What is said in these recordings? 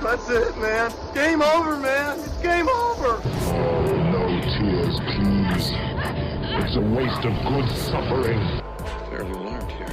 That's it, man. Game over, man. It's game over. Oh, no tears, please. It's a waste of good suffering. Fairly learned here.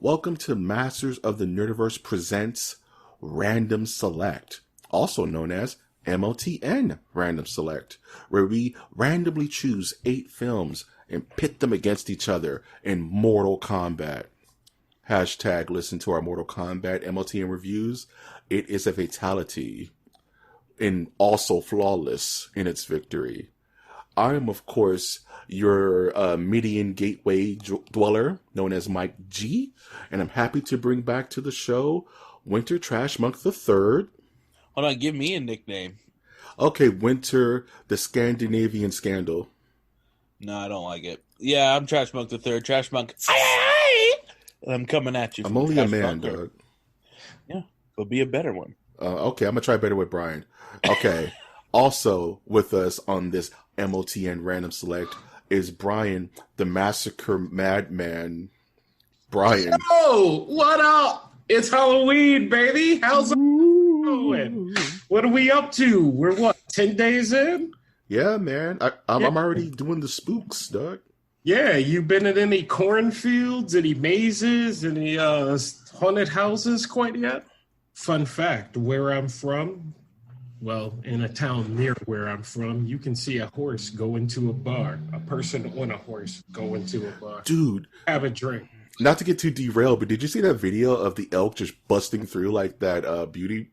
Welcome to Masters of the Nerdiverse presents Random Select, also known as MOTN Random Select, where we randomly choose 8 films and pit them against each other in Mortal Kombat. Hashtag listen to our Mortal Kombat MOTN reviews. It is a fatality and also flawless in its victory. I am, of course, your Midian Gateway dweller, known as Mike G, and I'm happy to bring back to the show Winter Trash Monk III. Hold on, give me a nickname. Okay, Winter the Scandinavian Scandal. No, I don't like it. Yeah, I'm Trash Monk III. Trash Monk. Aye. I'm coming at you. I'm only a man, dog. Yeah, but be a better one. Okay, I'm going to try better with Brian. Okay, also with us on this MOTN Random Select is Brian, the Massacre Madman. Brian. Oh, what up? It's Halloween, baby. How's it going? What are we up to? We're what, 10 days in? Yeah, man. I'm already doing the spooks, dog. Yeah, you been in any cornfields, any mazes, any haunted houses quite yet? Fun fact, where I'm from, well, in a town near where I'm from, you can see a horse go into a bar. A person on a horse go into a bar. Dude. Have a drink. Not to get too derailed, but did you see that video of the elk just busting through like that beauty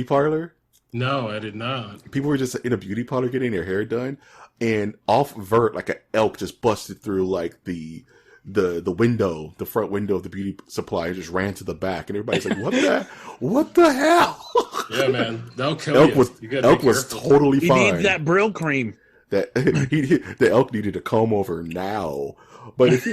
parlor? No, I did not. People were just in a beauty parlor getting their hair done, and off vert, like an elk just busted through like the window, the front window of the beauty supply, and just ran to the back, and everybody's like, what the hell? Yeah, man, they'll kill you. Elk was totally fine. He needs that Brill cream. The elk needed to comb over now. But if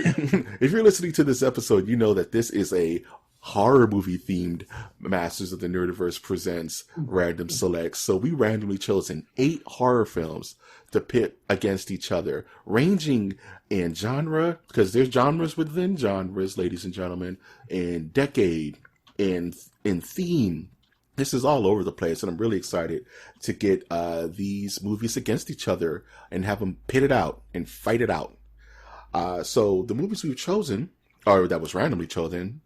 you're listening to this episode, you know that this is a horror movie themed Masters of the Nerdiverse presents Random Selects. So we randomly chosen 8 horror films to pit against each other, ranging in genre, because there's genres within genres, ladies and gentlemen, in decade, in theme. This is all over the place, and I'm really excited to get these movies against each other and have them pit it out and fight it out. So the movies we've chosen, or that was randomly chosen,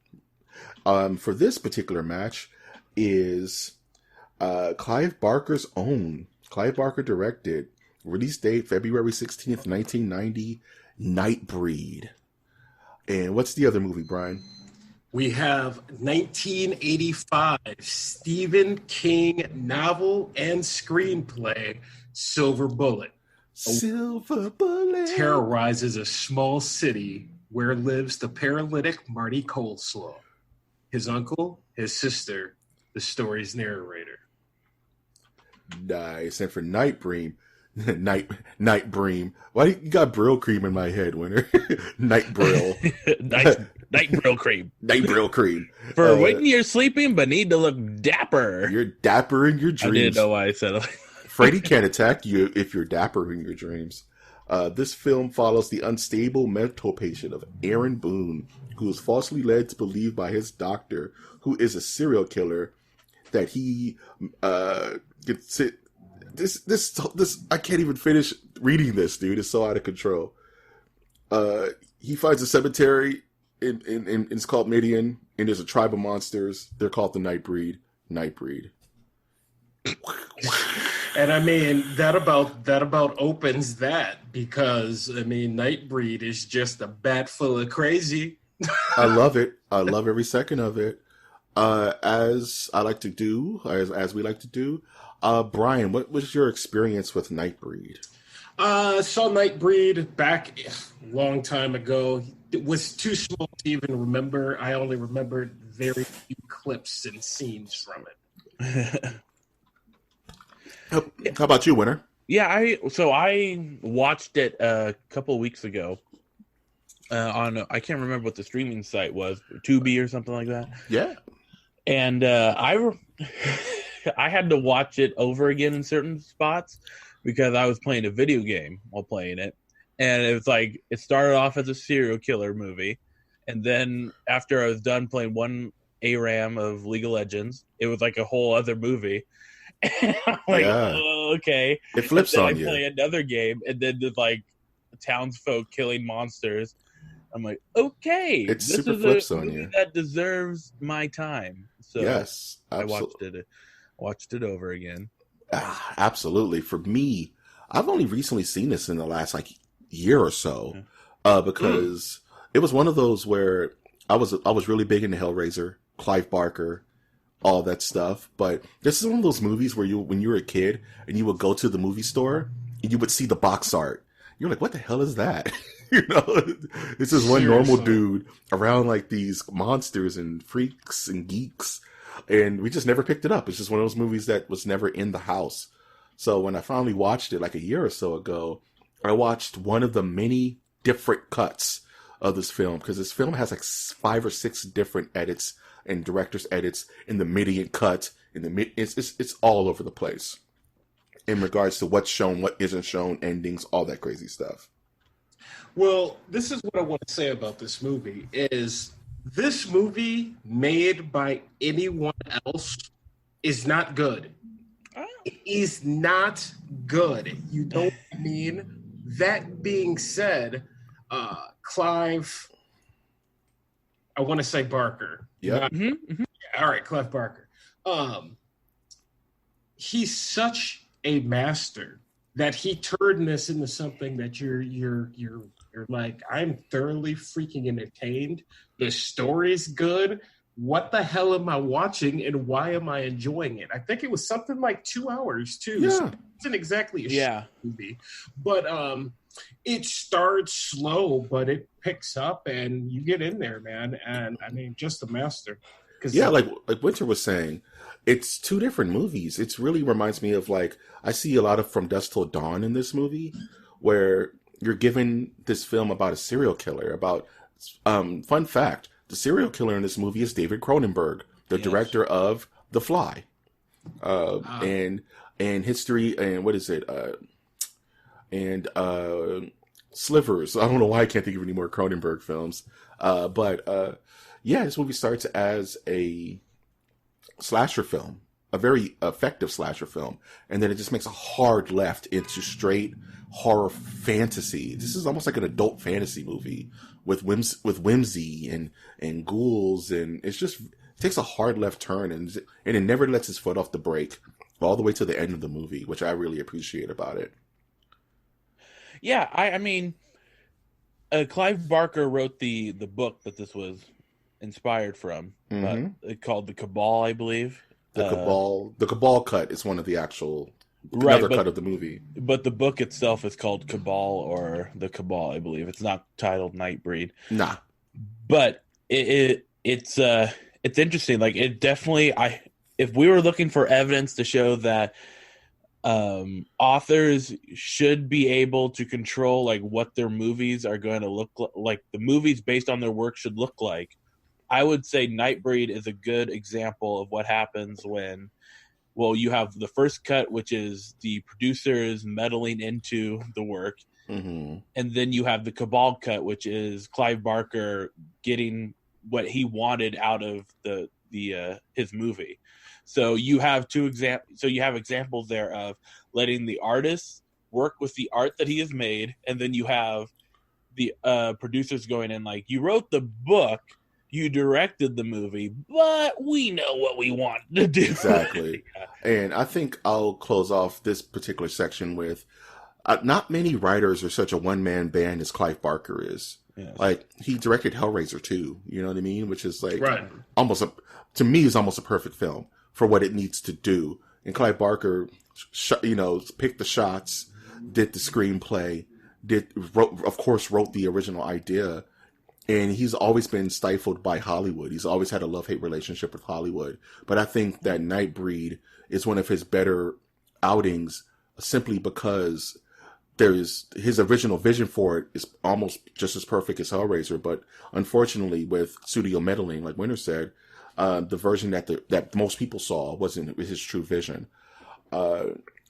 for this particular match is Clive Barker's own. Clive Barker directed, release date February 16th, 1990, Nightbreed. And what's the other movie, Brian? We have 1985 Stephen King novel and screenplay, Silver Bullet. Silver Bullet terrorizes a small city where lives the paralytic Marty Coleslaw. His uncle, his sister, the story's narrator. Nice. And for Nightbreed, why you got Brill cream in my head, Winter? Night Brill. Night Brill cream. Night Brill cream. For when you're sleeping but need to look dapper. You're dapper in your dreams. I didn't know why I said it. Freddy can't attack you if you're dapper in your dreams. This film follows the unstable mental patient of Aaron Boone, who is falsely led to believe by his doctor, who is a serial killer, that he gets it. This I can't even finish reading this, dude. It's so out of control. He finds a cemetery in it's called Midian, and there's a tribe of monsters. They're called the Nightbreed. And I mean, that about opens that, because I mean, Nightbreed is just a bat full of crazy. I love it. I love every second of it. As I like to do, as we like to do. Brian, what was your experience with Nightbreed? Saw Nightbreed back a long time ago. It was too small to even remember. I only remembered very few clips and scenes from it. How about you, Winter? Yeah, I watched it a couple weeks ago on I can't remember what the streaming site was, Tubi or something like that. Yeah, and I had to watch it over again in certain spots because I was playing a video game while playing it, and it was like it started off as a serial killer movie, and then after I was done playing one ARAM of League of Legends, it was like a whole other movie. And I'm like, oh, okay. It flips and then on I you. play another game, and then there's like townsfolk killing monsters. I'm like, okay, It super flips on you. That deserves my time. So Yes, I watched it over again. Absolutely. For me, I've only recently seen this in the last like year or so, because it was one of those where I was really big into Hellraiser, Clive Barker, all that stuff. But this is one of those movies where when you were a kid and you would go to the movie store and you would see the box art. You're like, what the hell is that? This is one normal dude around like these monsters and freaks and geeks. And we just never picked it up. It's just one of those movies that was never in the house. So when I finally watched it like a year or so ago, I watched one of the many different cuts of this film, because this film has like 5 or 6 different edits and director's edits in the Midian cut. It's all over the place in regards to what's shown, what isn't shown, endings, all that crazy stuff. Well, this is what I want to say about this movie is this movie made by anyone else is not good. It is not good. You know what I mean? That being said, Clive, I want to say Barker. Yeah. All right, Clive Barker. He's such a master that he turned this into something that you're like, I'm thoroughly freaking entertained. The story's good. What the hell am I watching and why am I enjoying it? I think it was something like 2 hours too. Yeah. So it wasn't exactly a short movie. But it starts slow, but it picks up and you get in there, man. And I mean, just a master. Yeah, like Winter was saying, it's 2 different movies. It really reminds me of like, I see a lot of From Dusk Till Dawn in this movie, where you're given this film about a serial killer, about, fun fact, the serial killer in this movie is David Cronenberg, the director of The Fly, and History, and what is it, and Slivers. I don't know why I can't think of any more Cronenberg films, but this movie starts as a slasher film, a very effective slasher film, and then it just makes a hard left into straight horror fantasy. This is almost like an adult fantasy movie with whimsy and ghouls, and it takes a hard left turn, and it never lets its foot off the brake all the way to the end of the movie, which I really appreciate about it. Yeah, I mean, Clive Barker wrote the book that this was inspired from, called The Cabal, I believe. The Cabal cut is one of the actual another cut of the movie. But the book itself is called Cabal, or The Cabal, I believe. It's not titled Nightbreed. Nah. But it's interesting. Like, it definitely, if we were looking for evidence to show that authors should be able to control like what their movies are going to look like, the movies based on their work should look like, I would say Nightbreed is a good example of what happens when, well, you have the first cut, which is the producers meddling into the work, and then you have the Cabal cut, which is Clive Barker getting what he wanted out of the his movie. So you have examples there of letting the artist work with the art that he has made, and then you have the producers going in like, you wrote the book, you directed the movie, but we know what we want to do. Exactly. And I think I'll close off this particular section with, not many writers are such a one-man band as Clive Barker is. Yes. Like, he directed Hellraiser too, you know what I mean? Which is like, to me, is almost a perfect film for what it needs to do. And Clive Barker, picked the shots, did the screenplay, wrote the original idea. And he's always been stifled by Hollywood. He's always had a love-hate relationship with Hollywood. But I think that Nightbreed is one of his better outings, simply because his original vision for it is almost just as perfect as Hellraiser. But unfortunately, with studio meddling, like Winter said, the version that most people saw wasn't his true vision.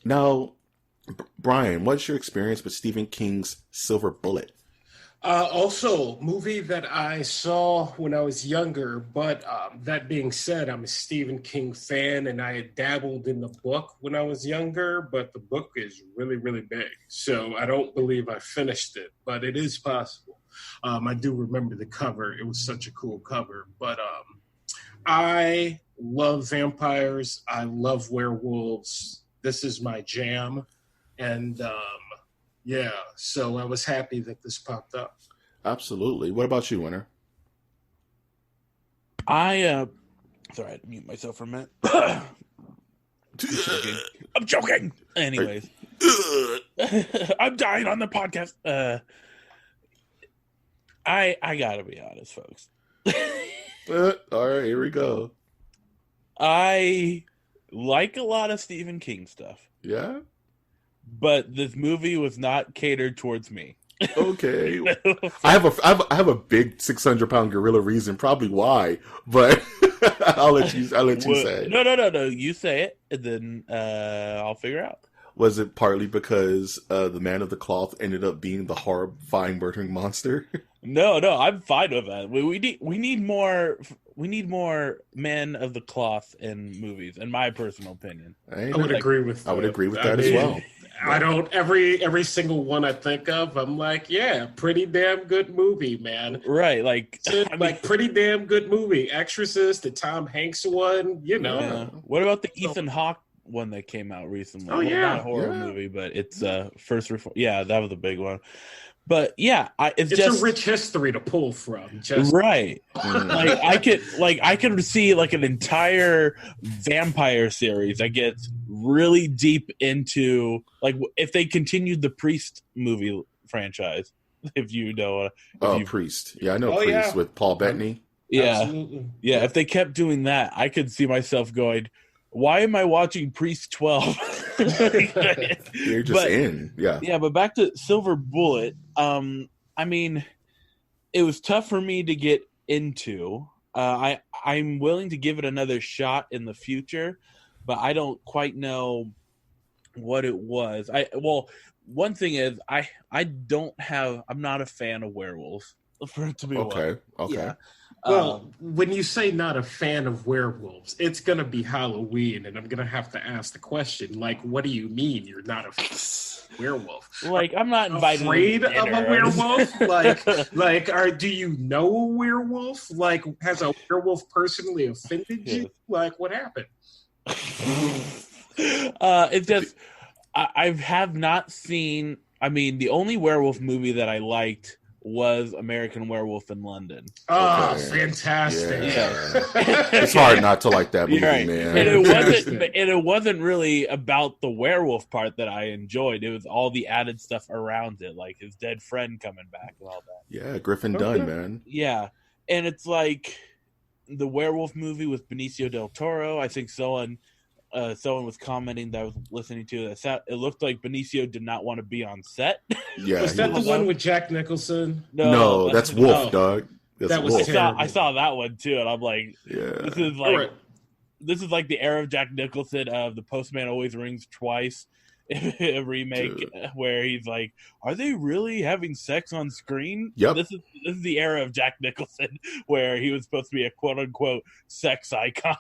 Now, Brian, what's your experience with Stephen King's Silver Bullet? Also, movie that I saw when I was younger, but that being said, I'm a Stephen King fan, and I had dabbled in the book when I was younger, but the book is really, really big. So I don't believe I finished it, but it is possible. I do remember the cover. It was such a cool cover. But I love vampires. I love werewolves. This is my jam. And yeah, so I was happy that this popped up. Absolutely. What about you, Winter? Sorry, I had to mute myself for a minute. I'm joking. Anyways, I'm dying on the podcast. I gotta be honest, folks. All right, here we go. I like a lot of Stephen King stuff. Yeah? But this movie was not catered towards me. Okay. I have a big 600-pound gorilla reason, probably why, but I'll let you say it. No. You say it, and then I'll figure out. Was it partly because the man of the cloth ended up being the horrifying murdering monster? No, I'm fine with that. We need more men of the cloth in movies, in my personal opinion. I would agree with that as well. I don't every single one I think of, I'm like, yeah, pretty damn good movie, man. Right, pretty damn good movie. Exorcist, the Tom Hanks one, you know. Yeah. What about the Ethan Hawke one that came out recently? Oh yeah, not a horror movie, but it's first reform. Yeah, that was a big one. But yeah, it's just a rich history to pull from. Right. I could see like an entire vampire series that gets really deep into, like, if they continued the Priest movie franchise. If you know, Priest. Yeah, I know Priest with Paul Bettany. Yeah, absolutely. Yeah. If they kept doing that, I could see myself going, "Why am I watching Priest 12?" You're just in. Yeah, but back to Silver Bullet. I mean, it was tough for me to get into. I'm willing to give it another shot in the future, but I don't quite know what it was. One thing is I'm not a fan of werewolves. For it to be okay. Yeah. Well, when you say not a fan of werewolves, it's going to be Halloween, and I'm going to have to ask the question, like, what do you mean you're not a werewolf? Like, I'm not afraid of a werewolf? Do you know a werewolf? Like, has a werewolf personally offended you? Like, what happened? It's just, I have not seen, the only werewolf movie that I liked was American Werewolf in London. Oh, fantastic. Yeah. It's hard not to like that movie, right. man. And it wasn't really about the werewolf part that I enjoyed. It was all the added stuff around it, like his dead friend coming back and all that. Yeah, Griffin Dunn, man. Yeah. And it's like the werewolf movie with Benicio del Toro. I think someone was commenting that I was listening to that. It looked like Benicio did not want to be on set. Yeah, was that the one with Jack Nicholson? No, that's Wolf, dog. That was Wolf. terrible. I saw that one too, and I'm like, yeah, this is like the era of Jack Nicholson of The Postman Always Rings Twice, a remake where he's like, are they really having sex on screen? Yep. This is the era of Jack Nicholson where he was supposed to be a quote unquote sex icon.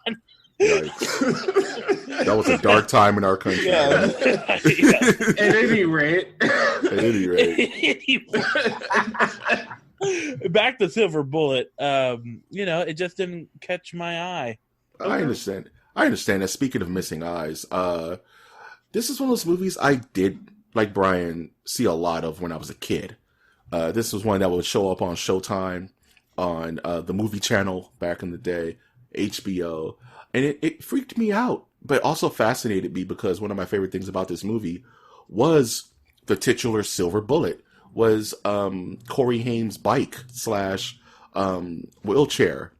Yikes. That was a dark time in our country. Yeah. At any rate. Back to Silver Bullet. It just didn't catch my eye. I understand that. Speaking of missing eyes, this is one of those movies I did, like Brian, see a lot of when I was a kid. This was one that would show up on Showtime, on the movie channel back in the day, HBO. And it freaked me out, but also fascinated me because one of my favorite things about this movie was the titular Silver Bullet, was Corey Haim's bike / wheelchair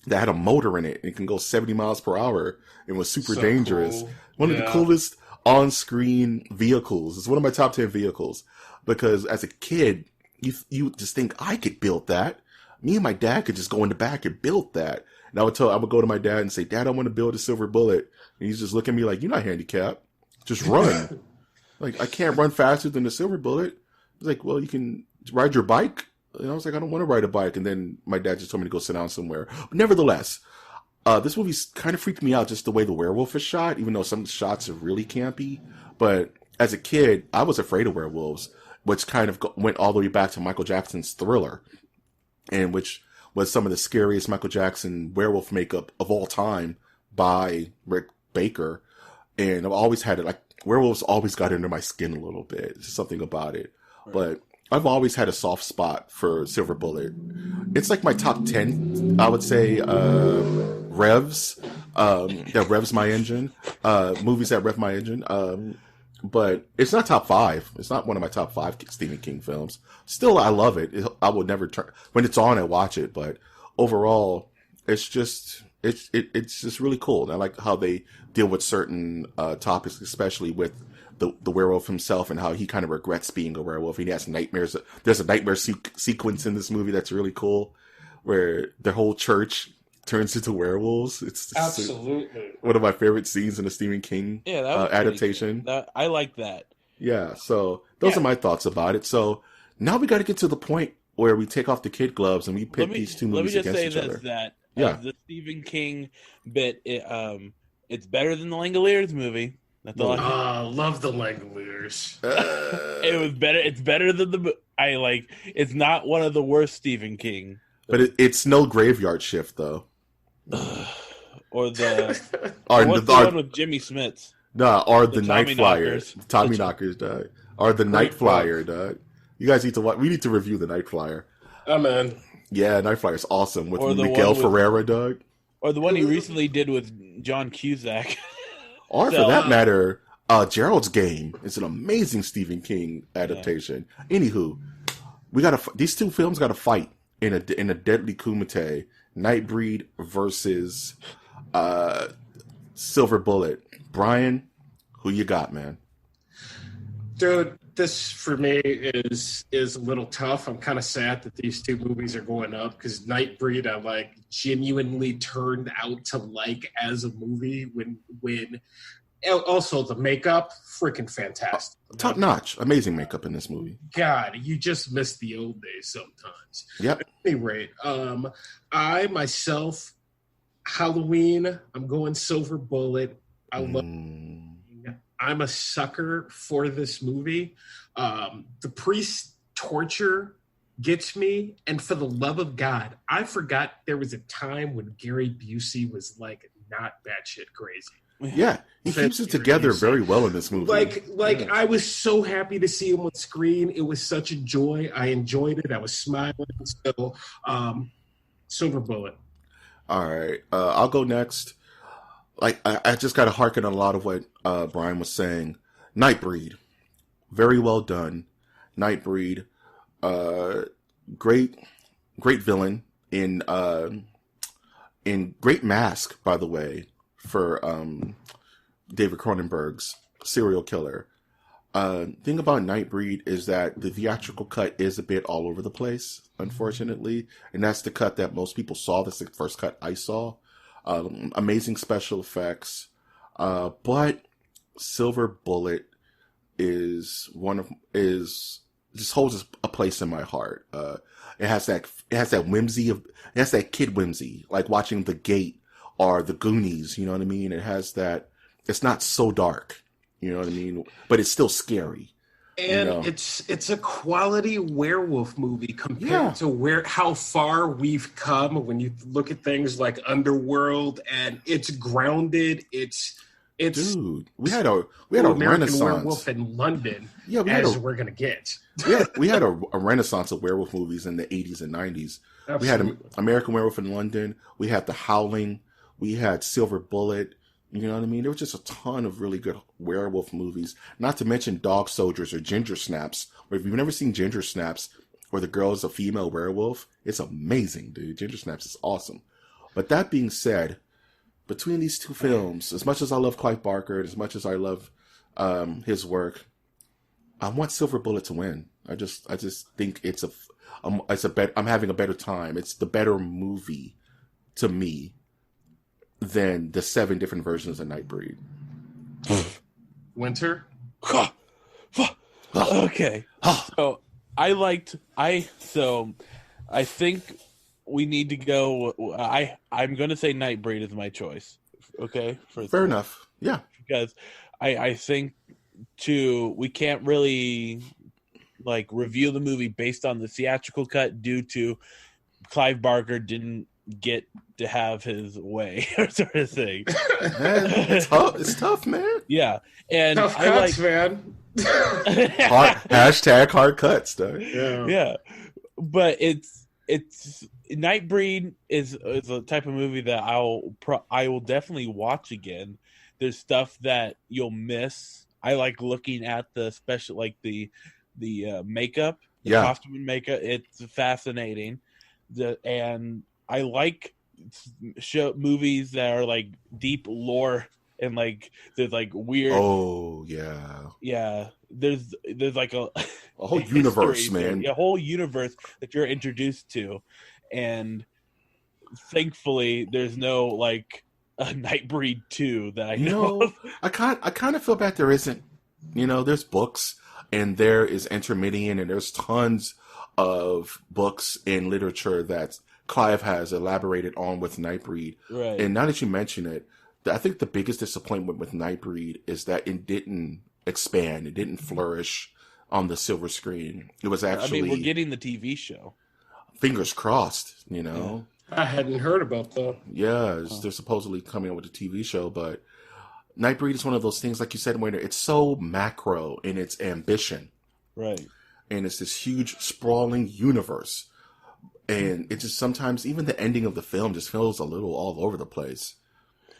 that had a motor in it and can go 70 miles per hour and was super dangerous. Cool. One of the coolest on-screen vehicles. It's one of my top 10 vehicles because as a kid, you just think I could build that. me and my dad could just go in the back and build that. And I would go to my dad and say, Dad, I want to build a silver bullet. And he's just looking at me like, you're not handicapped. Just run. Like, I can't run faster than the silver bullet. He's like, well, you can ride your bike. And I was like, I don't want to ride a bike. And then my dad just told me to go sit down somewhere. But nevertheless, this movie kind of freaked me out just the way the werewolf is shot, even though some shots are really campy. But as a kid, I was afraid of werewolves, which kind of went all the way back to Michael Jackson's Thriller, and which was some of the scariest Michael Jackson werewolf makeup of all time by Rick Baker. And I've always had it, like, werewolves always got under my skin a little bit. There's something about it. Right. But I've always had a soft spot for Silver Bullet. It's like my top 10, I would say, revs, that revs my engine, movies that rev my engine. But it's not top 5. It's not one of my top 5 Stephen King films. Still, I love it. I will never turn, when it's on, I watch it. But overall, it's just really cool. And I like how they deal with certain topics, especially with the werewolf himself and how he kind of regrets being a werewolf. He has nightmares. There's a nightmare sequence in this movie that's really cool, where the whole church turns into werewolves. It's absolutely one of my favorite scenes in the Stephen King adaptation. I like that. Yeah, so those are my thoughts about it. So now we got to get to the point where we take off the kid gloves and we pit these two movies against each other. Let me just say that the Stephen King bit, it's better than the Langoliers movie. That's all. Love the Langoliers. It was better. It's better than it's not one of the worst Stephen King. But it's no Graveyard Shift though. Or the one with Jimmy Smits? Or the Night Flyer. Knockers. Tommy Knockers, dog. Or the Night Flyer, dog. You guys need to watch. We need to review the Night Flyer. I'm in. Yeah, Night Flyer's awesome with Miguel Ferreira, dog. Or the one he recently did with John Cusack. Or for that matter, Gerald's Game is an amazing Stephen King adaptation. Yeah. Anywho, these two films got to fight in a deadly kumite. Nightbreed versus Silver Bullet. Brian, who you got, man? Dude, this for me is a little tough. I'm kind of sad that these two movies are going up because Nightbreed I genuinely turned out to like as a movie when also the makeup freaking fantastic. Top notch, amazing makeup in this movie. God, you just miss the old days sometimes. Yep. At any rate, I myself Halloween, I'm going Silver Bullet. I'm a sucker for this movie. The priest torture gets me, and for the love of God, I forgot there was a time when Gary Busey was not batshit crazy. Yeah, he keeps it together very well in this movie. I was so happy to see him on screen. It was such a joy. I enjoyed it. I was smiling. So, Silver Bullet. All right, I'll go next. I just got to harken on a lot of what Brian was saying. Nightbreed, very well done. Nightbreed, great villain in great mask, by the way, for David Cronenberg's serial killer. Thing about Nightbreed is that the theatrical cut is a bit all over the place, unfortunately, and that's the cut that most people saw. That's the first cut I saw. Amazing special effects, but Silver Bullet just holds a place in my heart. It has that whimsy it has that kid whimsy, like watching The Gate or The Goonies. You know what I mean? It has that. It's not so dark. You know what I mean? But it's still scary. And it's a quality werewolf movie compared to how far we've come when you look at things like Underworld, and it's grounded. It's dude. We had a American renaissance Werewolf in London. Yeah, we're gonna get. we had a renaissance of werewolf movies in the 80s and 90s. Absolutely. We had American Werewolf in London. We had The Howling. We had Silver Bullet. You know what I mean? There was just a ton of really good werewolf movies. Not to mention Dog Soldiers or Ginger Snaps. Or if you've never seen Ginger Snaps, where the girl is a female werewolf, it's amazing, dude. Ginger Snaps is awesome. But that being said, between these two films, as much as I love Clive Barker, and as much as I love his work, I want Silver Bullet to win. I just think I'm having a better time. It's the better movie to me than the 7 different versions of Nightbreed. Winter? Okay. So I think we need to go. I'm going to say Nightbreed is my choice. Okay. Fair enough. Yeah. Because I think we can't really like review the movie based on the theatrical cut due to Clive-Barker didn't get to have his way sort of thing. It's tough, man. Yeah. And Tough cuts, man. Hashtag hard cuts, though. Yeah. But it's Nightbreed is a type of movie that I will definitely watch again. There's stuff that you'll miss. I like looking at the special, like the makeup, the costume and makeup. It's fascinating. And I like movies that are like deep lore and like there's like weird. Oh yeah. Yeah. There's like a whole universe, man. A whole universe that you're introduced to, and thankfully there's no like a Nightbreed 2 that I know of. I kind of feel bad there isn't. There's books and there is Intermediate and there's tons of books and literature that Clive has elaborated on with Nightbreed. Right. And now that you mention it, I think the biggest disappointment with Nightbreed is that it didn't expand. It didn't flourish on the silver screen. It was actually... we're getting the TV show. Fingers crossed, Yeah. I hadn't heard about that. Yeah, they're supposedly coming up with a TV show, but Nightbreed is one of those things, like you said, where it's so macro in its ambition. Right. And it's this huge, sprawling universe. And it just sometimes, even the ending of the film just feels a little all over the place.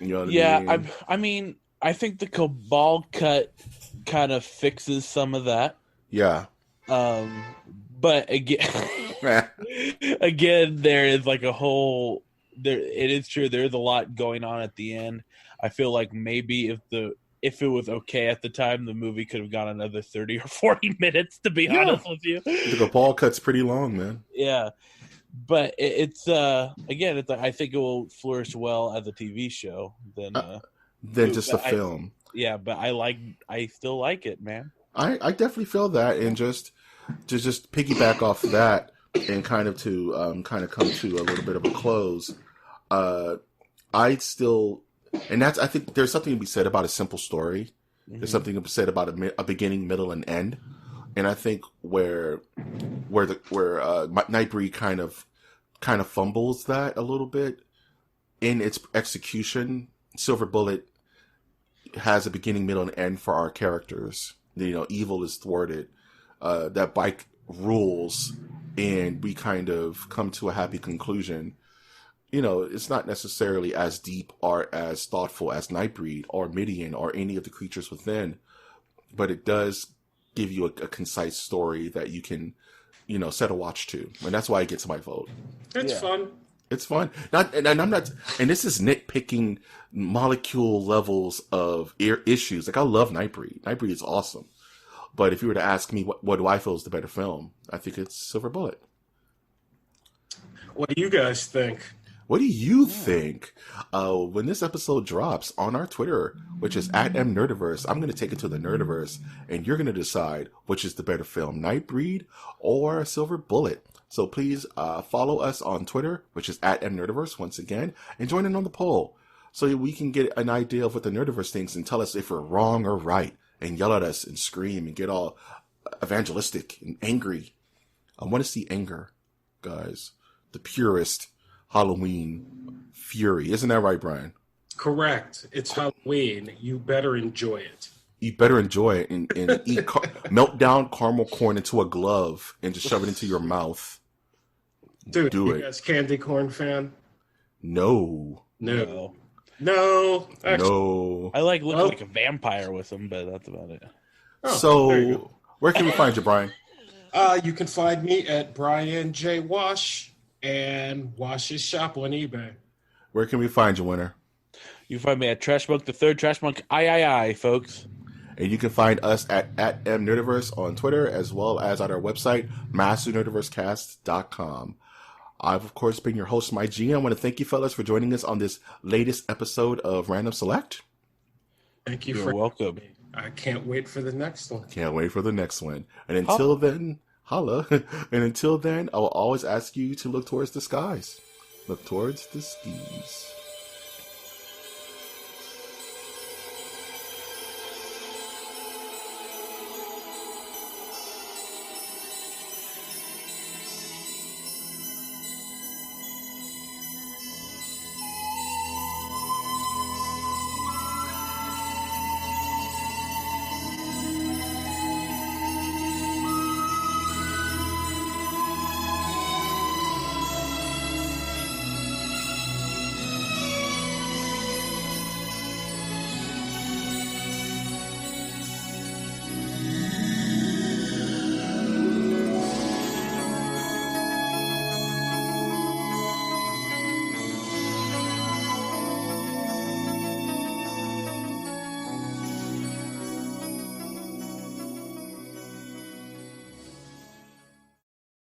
You know what I mean? I think the Cabal cut kind of fixes some of that. Yeah. But again, there is like a whole. It is true. There is a lot going on at the end. I feel like maybe if it was okay at the time, the movie could have gone another 30 or 40 minutes. To be honest with you, the Cabal cut's pretty long, man. Yeah. But it's again, I think it will flourish well as a TV show than just a film. Yeah, but I still like it, man. I definitely feel that, and just to piggyback off that, and kind of come to a little bit of a close. I think there's something to be said about a simple story. Mm-hmm. There's something to be said about a beginning, middle, and end. And I think where Nightbreed kind of fumbles that a little bit in its execution, Silver Bullet has a beginning, middle, and end for our characters. Evil is thwarted. That bike rules, and we kind of come to a happy conclusion. It's not necessarily as deep or as thoughtful as Nightbreed or Midian or any of the creatures within, but it does give you a concise story that you can, set a watch to. And that's why it gets my vote. It's fun. It's fun. And this is nitpicking molecule levels of issues. Like, I love Nightbreed. Nightbreed is awesome. But if you were to ask me what do I feel is the better film, I think it's Silver Bullet. What do you guys think? What do you think? When this episode drops on our Twitter, which is @mnerdiverse, I'm going to take it to the Nerdiverse, and you're going to decide which is the better film, Nightbreed or Silver Bullet. So please follow us on Twitter, which is @mnerdiverse once again, and join in on the poll so we can get an idea of what the Nerdiverse thinks and tell us if we're wrong or right, and yell at us and scream and get all evangelistic and angry. I want to see anger, guys. The purest Halloween fury. Isn't that right, Brian? Correct. It's Halloween. You better enjoy it. You better enjoy it and eat melt down caramel corn into a glove and just shove it into your mouth. Dude, do you it. guys candy corn fan? No. No. Actually, I like looking like a vampire with them, but that's about it. Oh, so, where can we find you, Brian? You can find me at Brian J. Wash and Wash's Shop on eBay. Where can we find you, Winner? You can find me at Trash Monk, the third Trash Monk, I, folks. And you can find us at MNerdiverse on Twitter, as well as at our website, MasterNerdiverseCast.com. I've, of course, been your host, Mike G. I want to thank you, fellas, for joining us on this latest episode of Random Select. Thank you. You're welcome. I can't wait for the next one. Can't wait for the next one. And until then, holla. And until then, I will always ask you to look towards the skies. Look towards the skis.